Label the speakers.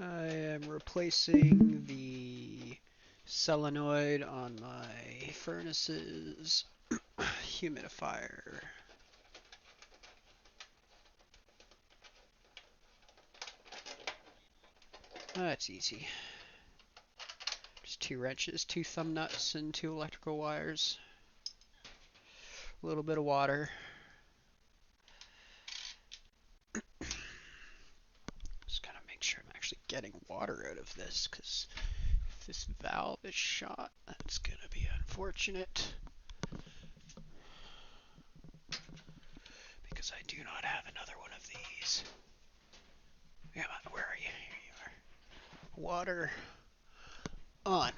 Speaker 1: I am replacing the solenoid on my furnace's humidifier. That's easy. Just 2 wrenches, 2 thumb nuts, and 2 electrical wires. A little bit of water. Just gotta make sure I'm actually getting water out of this, because if this valve is shot, that's gonna be unfortunate. Because I do not have another one of these. Come on, where are you? Here you are. Water on.